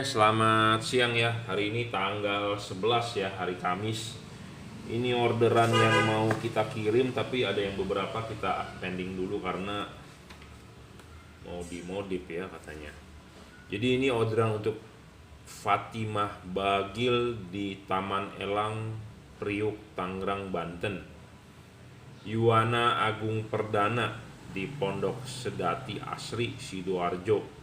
Selamat siang ya. Hari ini tanggal 11 ya, hari Kamis. Ini orderan yang mau kita kirim tapi ada yang beberapa kita pending dulu karena mau dimodif ya katanya. Jadi ini orderan untuk Fatimah Bagil di Taman Elang, Priuk, Tangerang, Banten. Yuwana Agung Perdana di Pondok Sedati Asri, Sidoarjo.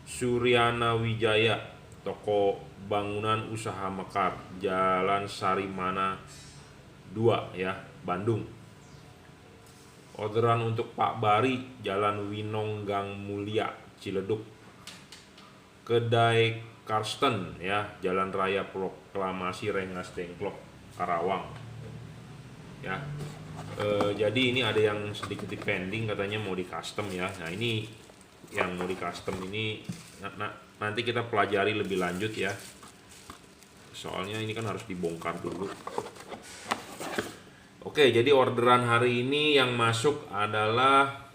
Suryana Wijaya, toko bangunan usaha Mekar, Jalan Sarimana 2 ya, Bandung. Orderan untuk Pak Bari, Jalan Winong Gang Mulia, Ciledug. Kedai Karsten ya, Jalan Raya Proklamasi Rengas Dengklok, Karawang. Ya. Jadi ini ada yang sedikit pending katanya mau di custom ya. Nah, ini yang mau di custom ini nanti kita pelajari lebih lanjut ya, soalnya ini kan harus dibongkar dulu. Oke, jadi orderan hari ini yang masuk adalah,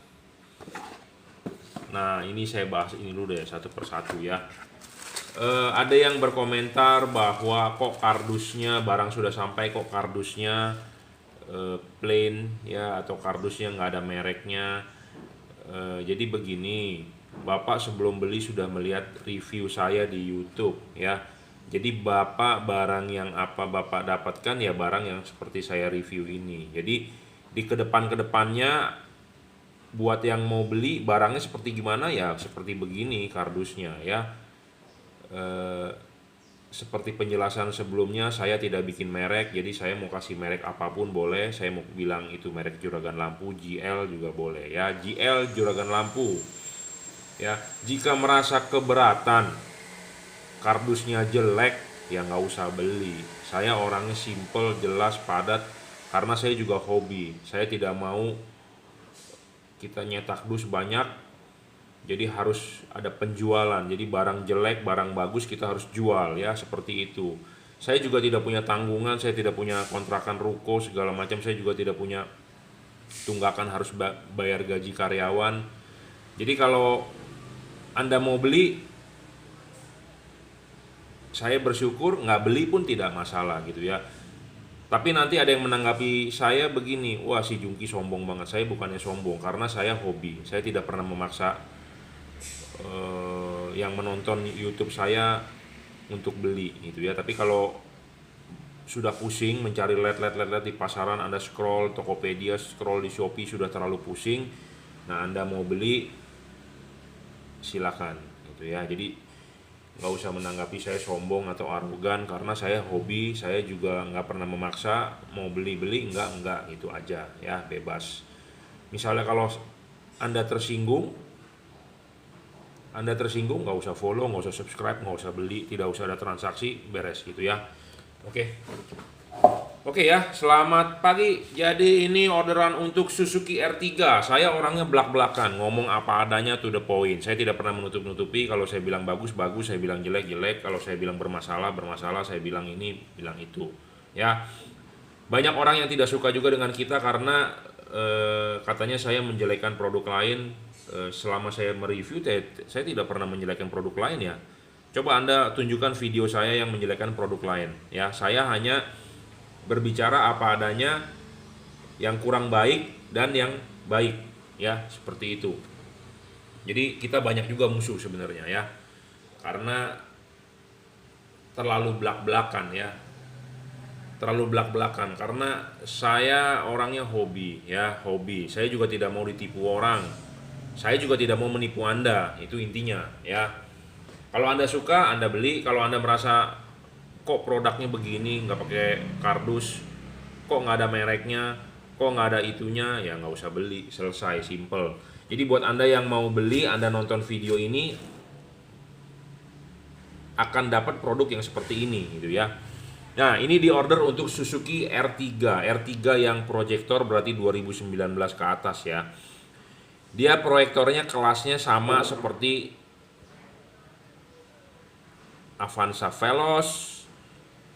nah ini saya bahas ini dulu deh satu persatu ya. Ada yang berkomentar bahwa kok kardusnya barang sudah sampai kok kardusnya plain ya, atau kardusnya nggak ada mereknya. Jadi begini, Bapak sebelum beli sudah melihat review saya di YouTube ya. Jadi Bapak barang yang apa Bapak dapatkan ya barang yang seperti saya review ini. Jadi di kedepannya buat yang mau beli barangnya seperti gimana ya seperti begini kardusnya ya. Seperti penjelasan sebelumnya, saya tidak bikin merek, jadi saya mau kasih merek apapun boleh. Saya mau bilang itu merek juragan lampu, GL juga boleh ya, GL juragan lampu ya. Jika merasa keberatan kardusnya jelek ya nggak usah beli. Saya orangnya simple, jelas, padat, karena saya juga hobi. Saya tidak mau kita nyetak dus banyak, jadi harus ada penjualan. Jadi barang jelek, barang bagus kita harus jual ya, seperti itu. Saya juga tidak punya tanggungan, saya tidak punya kontrakan ruko segala macam, saya juga tidak punya tunggakan harus bayar gaji karyawan. Jadi kalau Anda mau beli, saya bersyukur, nggak beli pun tidak masalah gitu ya. Tapi nanti ada yang menanggapi saya begini, wah si Jungki sombong banget. Saya bukannya sombong, karena saya hobi. Saya tidak pernah memaksa yang menonton YouTube saya untuk beli gitu ya. Tapi kalau sudah pusing mencari LED di pasaran, Anda scroll Tokopedia, scroll di Shopee, sudah terlalu pusing, nah Anda mau beli silakan gitu ya. Jadi nggak usah menanggapi saya sombong atau arogan, karena saya hobi. Saya juga nggak pernah memaksa, mau beli enggak gitu aja ya, bebas. Misalnya kalau Anda tersinggung, nggak usah follow, nggak usah subscribe, nggak usah beli, tidak usah ada transaksi, beres gitu ya. Oke ya, selamat pagi. Jadi ini orderan untuk Suzuki R3. Saya orangnya belak-belakan, ngomong apa adanya to the point. Saya tidak pernah menutup-nutupi. Kalau saya bilang bagus, saya bilang jelek. Kalau saya bilang bermasalah, saya bilang ini, bilang itu ya. Banyak orang yang tidak suka juga dengan kita karena katanya saya menjelekkan produk lain. Selama saya mereview, saya tidak pernah menjelekkan produk lain ya. Coba Anda tunjukkan video saya yang menjelekkan produk lain ya. Saya hanya berbicara apa adanya, yang kurang baik dan yang baik ya, seperti itu. Jadi kita banyak juga musuh sebenarnya ya, karena terlalu belak-belakan ya. Terlalu belak-belakan karena saya orangnya hobi ya, hobi. Saya juga tidak mau ditipu orang. Saya juga tidak mau menipu Anda, itu intinya ya. Kalau Anda suka, Anda beli. Kalau Anda merasa kok produknya begini, nggak pakai kardus, kok nggak ada mereknya, kok nggak ada itunya, ya nggak usah beli, selesai, simple. Jadi buat Anda yang mau beli, Anda nonton video ini akan dapat produk yang seperti ini gitu ya. Nah, ini di order untuk Suzuki R3 yang proyektor, berarti 2019 ke atas ya. Dia proyektornya kelasnya sama seperti Avanza Veloz,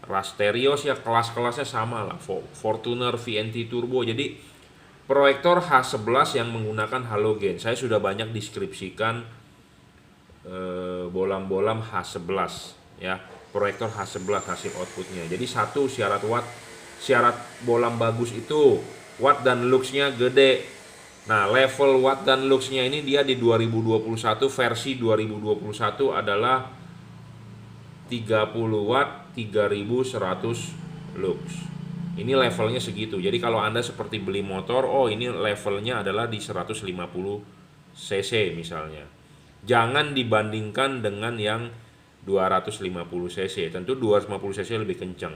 Rasterios ya, kelas-kelasnya sama lah. Fortuner VNT Turbo. Jadi proyektor H11 yang menggunakan halogen. Saya sudah banyak deskripsikan bolam-bolam H11 ya, proyektor H11 hasil outputnya. Jadi satu syarat bolam bagus itu watt dan luxnya gede. Nah, level watt dan luxnya ini dia di 2021 versi 2021 adalah 30 watt 3100 lux. Ini levelnya segitu. Jadi kalau Anda seperti beli motor, oh ini levelnya adalah di 150 cc misalnya. Jangan dibandingkan dengan yang 250 cc. Tentu 250 cc lebih kencang.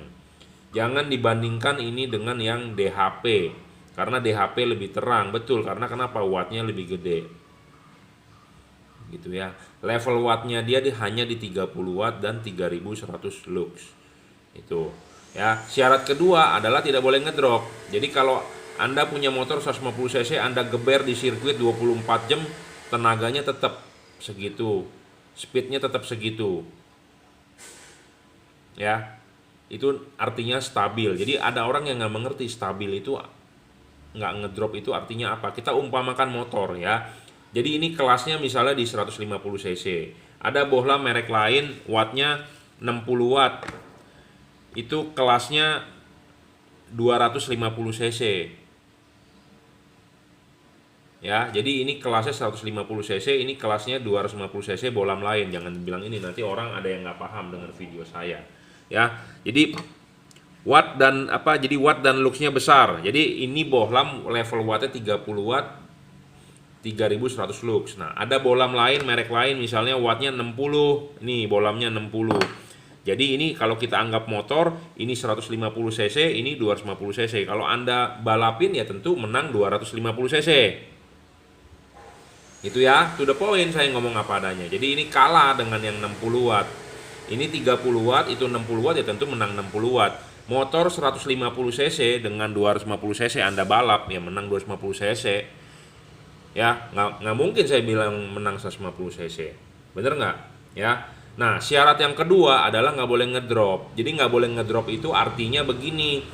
Jangan dibandingkan ini dengan yang DHP. Karena DHP lebih terang, betul. Karena kenapa? Wattnya lebih gede. Gitu ya. Level wattnya dia hanya di 30 watt dan 3100 lux. Itu. Ya, syarat kedua adalah tidak boleh ngedrop. Jadi kalau Anda punya motor 150 cc, Anda geber di sirkuit 24 jam, tenaganya tetap segitu. Speednya tetap segitu. Ya. Itu artinya stabil. Jadi ada orang yang nggak mengerti stabil itu nggak ngedrop itu artinya apa. Kita umpamakan motor ya. Jadi ini kelasnya misalnya di 150 cc. Ada bohlam merek lain wattnya 60 watt. Itu kelasnya 250 cc. Ya, jadi ini kelasnya 150 cc, ini kelasnya 250 cc bohlam lain. Jangan bilang ini, nanti orang ada yang nggak paham dengan video saya. Ya, jadi watt dan luxnya besar. Jadi ini bohlam level wattnya 30 watt 3100 lux. Nah, ada bohlam lain merek lain misalnya wattnya 60. Nih bohlamnya 60. Jadi ini kalau kita anggap motor, ini 150 cc, ini 250 cc. Kalau Anda balapin ya tentu menang 250 cc. Itu ya, to the point saya ngomong apa adanya. Jadi ini kalah dengan yang 60 watt. Ini 30 watt, itu 60 watt ya tentu menang 60 watt. Motor 150 cc dengan 250 cc Anda balap ya menang 250 cc. Ya, nggak mungkin saya bilang menang 150 cc. Bener nggak? Ya. Nah, syarat yang kedua adalah nggak boleh ngedrop. Jadi nggak boleh ngedrop itu artinya begini.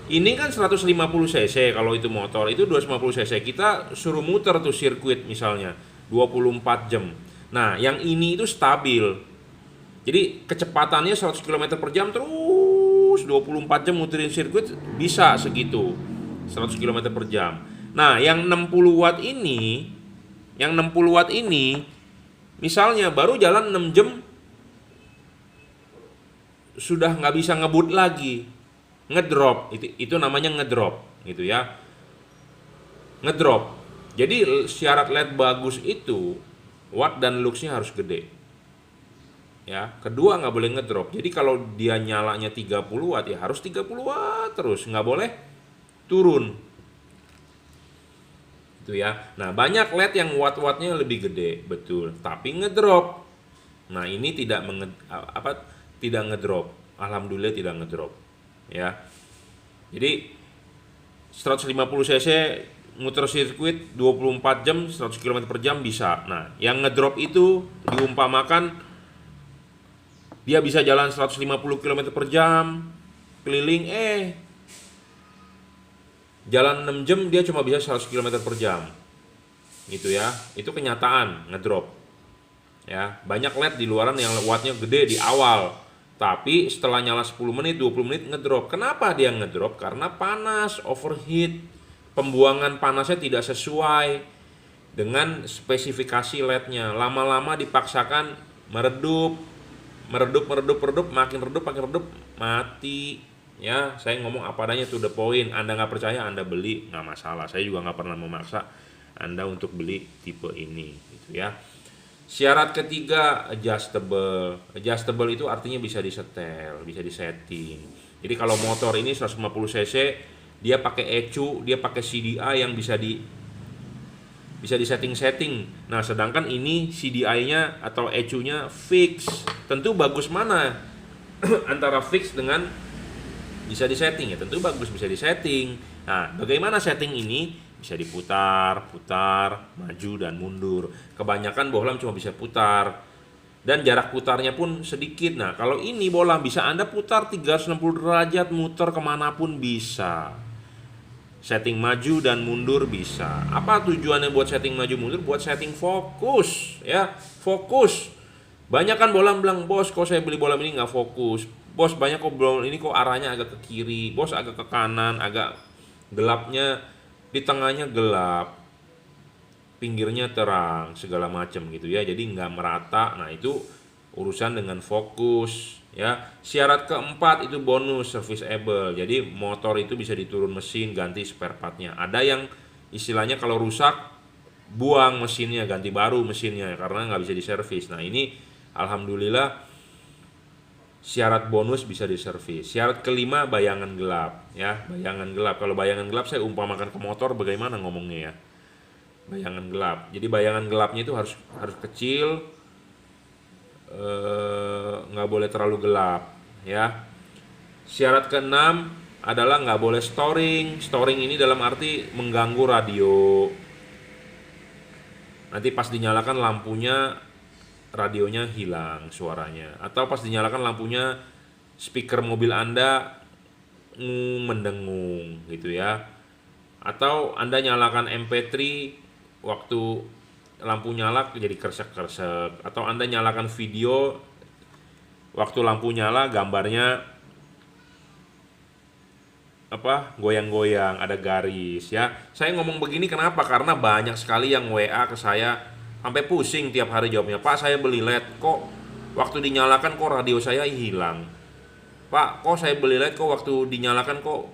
Ini kan 150 cc kalau itu motor, itu 250 cc. Kita suruh muter tuh sirkuit misalnya 24 jam. Nah, yang ini itu stabil. Jadi kecepatannya 100 km per jam terus 24 jam muterin sirkuit bisa segitu. 100 km per jam. Nah, yang 60 watt ini, misalnya baru jalan 6 jam sudah nggak bisa ngebut lagi, ngedrop, itu namanya ngedrop gitu ya, ngedrop. Jadi syarat LED bagus itu watt dan luxnya harus gede ya. Kedua nggak boleh ngedrop. Jadi kalau dia nyalanya 30 watt ya harus 30 watt terus, nggak boleh turun itu ya. Nah, banyak LED yang watt-wattnya lebih gede, betul, tapi ngedrop. Nah, ini tidak ngedrop. Alhamdulillah tidak ngedrop. Ya. Jadi 150 cc muter sirkuit 24 jam 100 km per jam bisa. Nah, yang ngedrop itu diumpamakan dia bisa jalan 150 km per jam keliling, jalan 6 jam dia cuma bisa 100 km per jam. Gitu ya. Itu kenyataan ngedrop. Ya, banyak LED di luaran yang wattnya gede di awal. Tapi setelah nyala 10 menit, 20 menit ngedrop. Kenapa dia ngedrop? Karena panas, overheat. Pembuangan panasnya tidak sesuai dengan spesifikasi LED-nya. Lama-lama dipaksakan meredup, makin redup, mati. Ya, saya ngomong apa adanya, to the point. Anda nggak percaya, Anda beli, nggak masalah. Saya juga nggak pernah memaksa Anda untuk beli tipe ini, gitu ya. Syarat ketiga adjustable. Adjustable itu artinya bisa disetel, bisa disetting. Jadi kalau motor ini 150 cc, dia pakai ECU, dia pakai CDI yang bisa disetting-setting. Nah, sedangkan ini CDI-nya atau ECU-nya fix. Tentu bagus mana antara fix dengan bisa disetting ya? Tentu bagus bisa disetting. Nah, bagaimana setting ini? Bisa diputar, maju dan mundur. Kebanyakan bohlam cuma bisa putar. Dan jarak putarnya pun sedikit. Nah, kalau ini bohlam bisa Anda putar 360 derajat, muter kemanapun bisa. Setting maju dan mundur bisa. Apa tujuannya buat setting maju mundur? Buat setting fokus, ya, fokus. Banyak kan bolam bilang, bos kok saya beli bolam ini nggak fokus, bos banyak kok bolam ini kok arahnya agak ke kiri, bos agak ke kanan, agak gelapnya di tengahnya gelap, pinggirnya terang, segala macam gitu ya, jadi nggak merata. Nah itu urusan dengan fokus ya. Syarat keempat itu bonus serviceable, jadi motor itu bisa diturun mesin, ganti spare partnya. Ada yang istilahnya kalau rusak buang mesinnya, ganti baru mesinnya karena nggak bisa diservis. Nah ini alhamdulillah syarat bonus bisa diservis. Syarat kelima bayangan gelap ya, bayangan gelap. Kalau bayangan gelap saya umpamakan ke motor, bagaimana ngomongnya ya, bayangan gelap. Jadi bayangan gelapnya itu harus kecil, nggak boleh terlalu gelap ya. Syarat keenam adalah nggak boleh storing. Storing ini dalam arti mengganggu radio. Nanti pas dinyalakan lampunya, radionya hilang suaranya. Atau pas dinyalakan lampunya, speaker mobil Anda mendengung gitu ya. Atau Anda nyalakan MP3, waktu lampu nyala jadi kersek-kersek. Atau Anda nyalakan video, waktu lampu nyala gambarnya goyang-goyang, ada garis ya. Saya ngomong begini kenapa? Karena banyak sekali yang WA ke saya sampai pusing tiap hari jawabnya, Pak saya beli LED kok waktu dinyalakan kok radio saya hilang, Pak kok saya beli LED kok waktu dinyalakan kok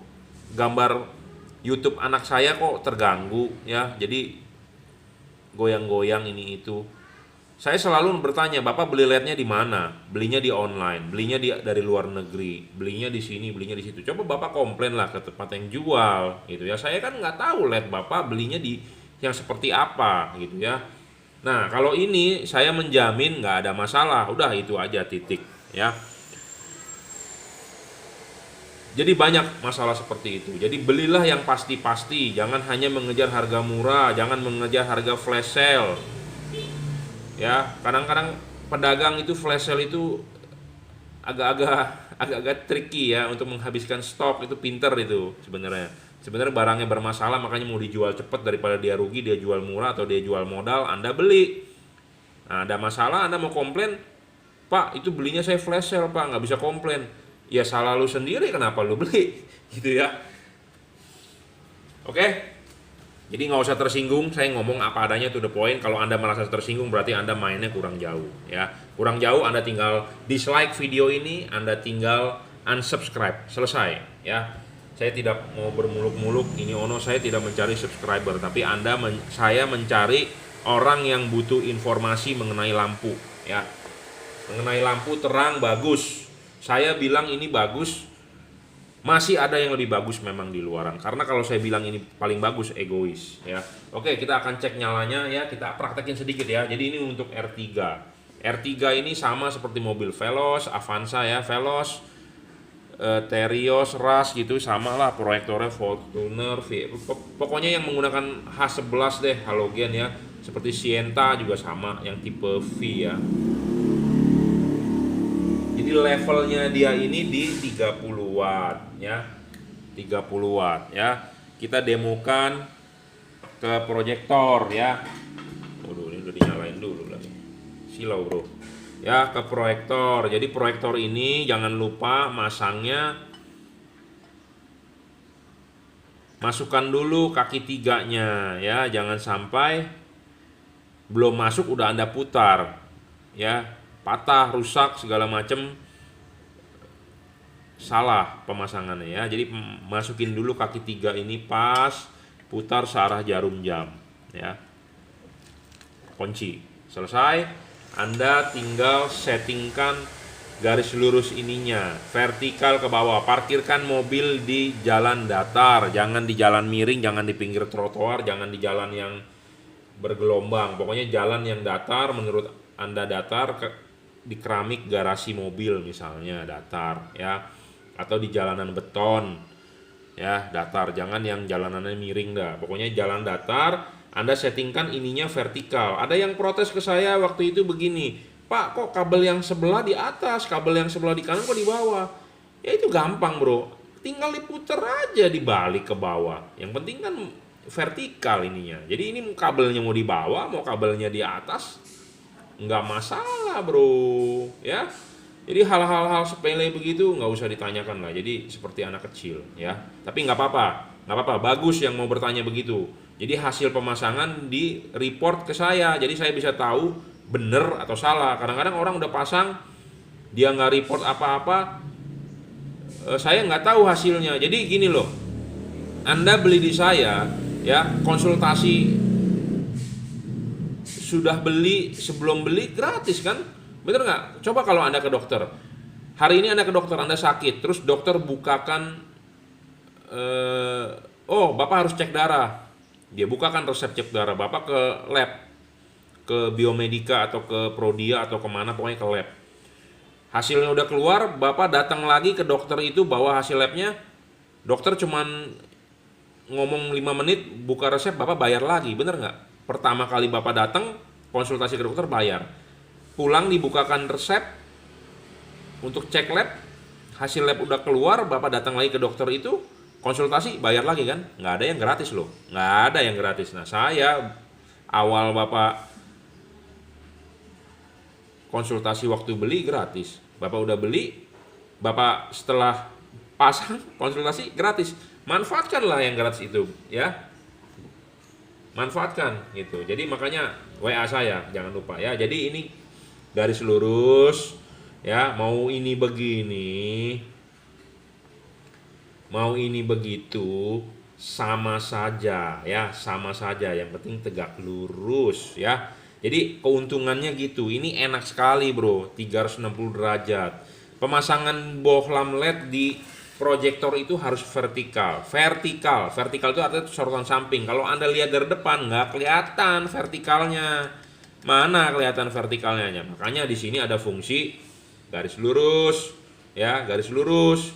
gambar YouTube anak saya kok terganggu ya, jadi goyang-goyang ini itu. Saya selalu bertanya, Bapak beli LED-nya di mana? Belinya di online, belinya dari luar negeri, belinya di sini, belinya di situ. Coba Bapak komplain lah ke tempat yang jual, gitu ya. Saya kan nggak tahu LED Bapak belinya di yang seperti apa, gitu ya. Nah, kalau ini saya menjamin nggak ada masalah, udah itu aja titik, ya. Jadi banyak masalah seperti itu. Jadi belilah yang pasti-pasti, jangan hanya mengejar harga murah, jangan mengejar harga flash sale. Ya, kadang-kadang pedagang itu flash sale itu agak-agak tricky ya untuk menghabiskan stok, itu pinter itu sebenarnya. Sebenarnya barangnya bermasalah makanya mau dijual cepat daripada dia rugi, dia jual murah atau dia jual modal, Anda beli. Nah, ada masalah Anda mau komplain, Pak itu belinya saya flash sale Pak, nggak bisa komplain. Ya salah lu sendiri, kenapa lu beli gitu ya. Oke. Jadi nggak usah tersinggung, saya ngomong apa adanya to the point. Kalau Anda merasa tersinggung berarti Anda mainnya kurang jauh ya. Kurang jauh, Anda tinggal dislike video ini, Anda tinggal unsubscribe, selesai ya. Saya tidak mau bermuluk-muluk ini saya tidak mencari subscriber, tapi saya mencari orang yang butuh informasi mengenai lampu ya. Mengenai lampu terang bagus. Saya bilang ini bagus. Masih ada yang lebih bagus memang di luaran. Karena kalau saya bilang ini paling bagus, egois ya. Oke, kita akan cek nyalanya ya. Kita praktekin sedikit ya. Jadi ini untuk R3. R3 ini sama seperti mobil Veloz, Avanza ya, Veloz, Terios, Rush gitu, sama lah proyektornya Fortuner, pokoknya yang menggunakan H11 deh, halogen ya. Seperti Sienta juga sama, yang tipe V ya. Jadi levelnya dia ini di 30 watt ya. 30 watt ya. Kita demokan ke proyektor ya. Waduh, ini udah dinyalain dulu lagi. Silau, Bro. Ya, ke proyektor. Jadi proyektor ini jangan lupa masangnya, masukkan dulu kaki tiganya ya. Jangan sampai belum masuk udah Anda putar ya. Patah, rusak, segala macem, salah pemasangannya ya. Jadi masukin dulu kaki tiga ini pas, putar searah jarum jam ya. Kunci, selesai. Anda tinggal settingkan garis lurus ininya vertikal ke bawah. Parkirkan mobil di jalan datar, jangan di jalan miring, jangan di pinggir trotoar, jangan di jalan yang bergelombang. Pokoknya jalan yang datar, menurut Anda datar, di keramik garasi mobil misalnya datar ya, atau di jalanan beton ya datar, jangan yang jalanannya miring dah. Pokoknya jalan datar, Anda settingkan ininya vertikal. Ada yang protes ke saya waktu itu begini, Pak kok kabel yang sebelah di atas, kabel yang sebelah di kanan kok di bawah? Ya itu gampang bro, tinggal diputer aja dibalik ke bawah. Yang penting kan vertikal ininya. Jadi ini kabelnya mau di bawah, mau kabelnya di atas, nggak masalah bro, ya. Jadi hal-hal sepele begitu nggak usah ditanyakan lah. Jadi seperti anak kecil, ya. Tapi nggak apa-apa, nggak apa-apa. Bagus yang mau bertanya begitu. Jadi hasil pemasangan di report ke saya, jadi saya bisa tahu bener atau salah. Kadang-kadang orang udah pasang, dia nggak report apa-apa, saya nggak tahu hasilnya. Jadi gini loh, Anda beli di saya, ya, konsultasi sudah beli, sebelum beli gratis kan? Bener nggak? Coba kalau Anda ke dokter, hari ini Anda ke dokter, Anda sakit, terus dokter bukakan, oh Bapak harus cek darah, dia bukakan resep cek darah, Bapak ke lab, ke Biomedika atau ke Prodia atau kemana, pokoknya ke lab. Hasilnya udah keluar, Bapak datang lagi ke dokter itu bawa hasil labnya, dokter cuman ngomong 5 menit, buka resep, Bapak bayar lagi, bener nggak? Pertama kali Bapak datang, konsultasi ke dokter bayar. Pulang dibukakan resep, untuk cek lab, hasil lab udah keluar, Bapak datang lagi ke dokter itu, konsultasi, bayar lagi kan? Nggak ada yang gratis loh, nggak ada yang gratis. Nah saya, awal Bapak konsultasi waktu beli gratis, Bapak udah beli, Bapak setelah pasang konsultasi gratis. Manfaatkanlah yang gratis itu, ya. Manfaatkan gitu. Jadi makanya WA saya jangan lupa ya. Jadi ini garis lurus ya, mau ini begini, mau ini begitu, sama saja ya, sama saja. Yang penting tegak lurus ya. Jadi keuntungannya gitu. Ini enak sekali bro, 360 derajat. Pemasangan bohlam LED di proyektor itu harus vertikal. Vertikal itu artinya sorotan samping. Kalau Anda lihat dari depan nggak kelihatan vertikalnya. Mana kelihatan vertikalnya? Makanya di sini ada fungsi garis lurus, ya, garis lurus.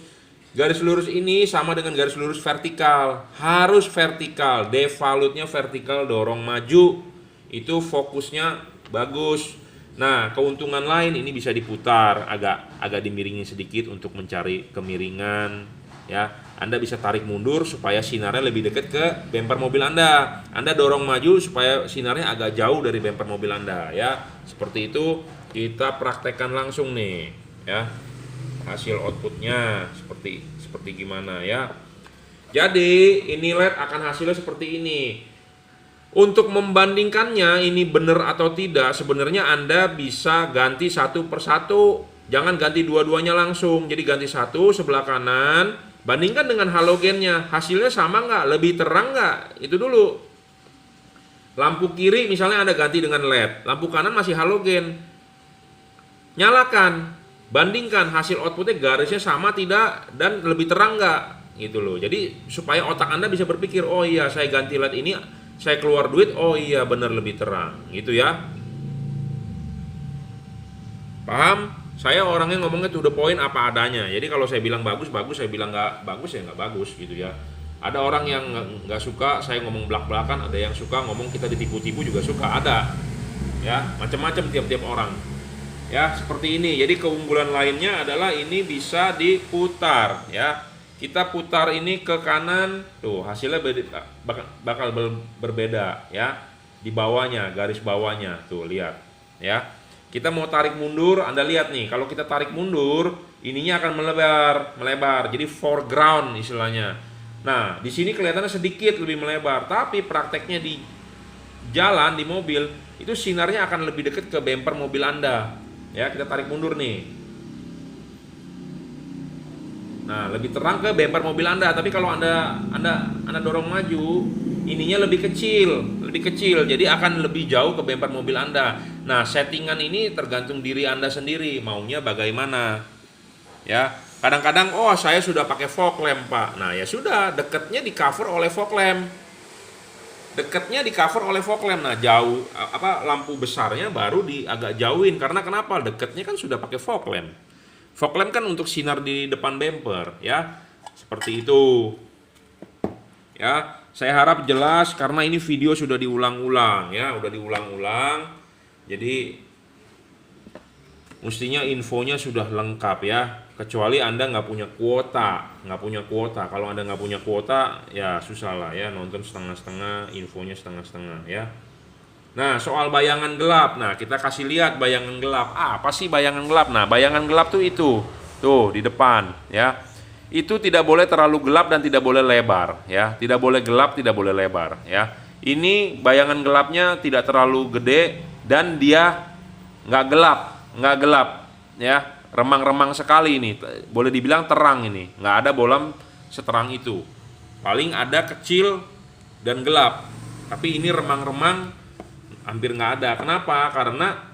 Garis lurus ini sama dengan garis lurus vertikal. Harus vertikal. Devalutnya vertikal, dorong maju. Itu fokusnya bagus. Nah, keuntungan lain ini bisa diputar, agak dimiringin sedikit untuk mencari kemiringan, ya. Anda bisa tarik mundur supaya sinarnya lebih dekat ke bumper mobil Anda. Anda dorong maju supaya sinarnya agak jauh dari bumper mobil Anda, ya. Seperti itu kita praktekkan langsung nih, ya. Hasil outputnya seperti gimana ya. Jadi, ini LED akan hasilnya seperti ini. Untuk membandingkannya ini benar atau tidak, sebenarnya Anda bisa ganti satu persatu. Jangan ganti dua-duanya langsung. Jadi ganti satu sebelah kanan, bandingkan dengan halogennya. Hasilnya sama nggak? Lebih terang nggak? Itu dulu. Lampu kiri misalnya Anda ganti dengan LED. Lampu kanan masih halogen. Nyalakan. Bandingkan hasil outputnya garisnya sama tidak dan lebih terang nggak? Gitu loh. Jadi supaya otak Anda bisa berpikir, oh iya saya ganti LED ini, saya keluar duit, oh iya benar lebih terang, gitu ya. Paham? Saya orangnya ngomongnya to the point apa adanya. Jadi kalau saya bilang bagus, saya bilang nggak bagus ya nggak bagus, gitu ya. Ada orang yang nggak suka saya ngomong belak-belakan, ada yang suka ngomong kita ditipu-tipu juga suka, ada. Ya, macam-macam tiap-tiap orang. Ya, seperti ini. Jadi keunggulan lainnya adalah ini bisa diputar, ya. Kita putar ini ke kanan, tuh hasilnya bakal berbeda ya. Di bawahnya, garis bawahnya, tuh lihat ya. Kita mau tarik mundur, Anda lihat nih, kalau kita tarik mundur, ininya akan melebar. Jadi foreground istilahnya. Nah, di sini kelihatannya sedikit lebih melebar, tapi prakteknya di jalan, di mobil, itu sinarnya akan lebih dekat ke bumper mobil Anda. Ya, kita tarik mundur nih. Nah, lebih terang ke bumper mobil Anda, tapi kalau Anda dorong maju, ininya lebih kecil, jadi akan lebih jauh ke bumper mobil Anda. Nah, settingan ini tergantung diri Anda sendiri, maunya bagaimana. Ya, kadang-kadang saya sudah pakai fog lamp, Pak. Nah, ya sudah, dekatnya di cover oleh fog lamp. Nah, jauh lampu besarnya baru agak jauhin, karena kenapa? Dekatnya kan sudah pakai fog lamp. Fog lamp kan untuk sinar di depan bumper, ya. Seperti itu. Ya, saya harap jelas karena ini video sudah diulang-ulang, ya, udah diulang-ulang. Jadi mestinya infonya sudah lengkap ya. Kecuali Anda nggak punya kuota. Kalau Anda nggak punya kuota, ya susah lah ya, nonton setengah-setengah, infonya setengah-setengah ya. Nah, soal bayangan gelap. Nah, kita kasih lihat bayangan gelap. Apa sih bayangan gelap? Nah, bayangan gelap tuh itu. Tuh, di depan, ya. Itu tidak boleh terlalu gelap dan tidak boleh lebar, ya. Tidak boleh gelap, tidak boleh lebar, ya. Ini bayangan gelapnya tidak terlalu gede dan dia nggak gelap, ya. Remang-remang sekali ini. Boleh dibilang terang ini. Nggak ada bolam seterang itu. Paling ada kecil dan gelap. Tapi ini remang-remang hampir nggak ada. Kenapa? Karena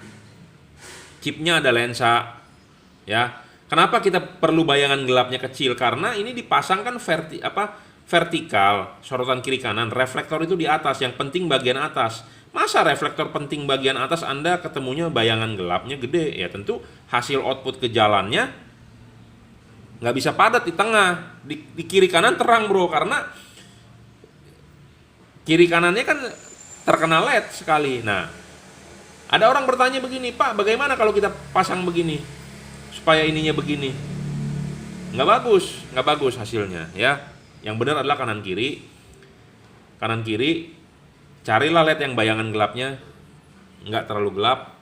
chipnya ada lensa, ya. Kenapa kita perlu bayangan gelapnya kecil? Karena ini dipasangkan vertikal, sorotan kiri kanan, reflektor itu di atas, yang penting bagian atas. Masa reflektor penting bagian atas Anda ketemunya bayangan gelapnya gede? Ya tentu hasil output ke jalannya nggak bisa padat di tengah, di kiri kanan terang bro, karena kiri kanannya kan terkena LED sekali. Nah, ada orang bertanya begini, Pak, bagaimana kalau kita pasang begini supaya ininya begini? Nggak bagus hasilnya, ya. Yang benar adalah kanan kiri, carilah LED yang bayangan gelapnya nggak terlalu gelap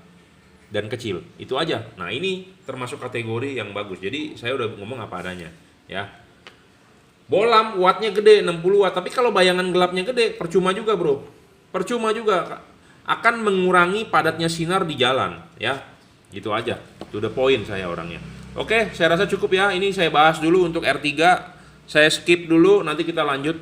dan kecil, itu aja. Nah, ini termasuk kategori yang bagus. Jadi saya udah ngomong apa adanya, ya. Bolam wattnya gede 60 watt, tapi kalau bayangan gelapnya gede percuma juga bro. Percuma juga, akan mengurangi padatnya sinar di jalan, ya. Gitu aja. To the point saya orangnya. Oke, saya rasa cukup ya. Ini saya bahas dulu untuk R3. Saya skip dulu, nanti kita lanjut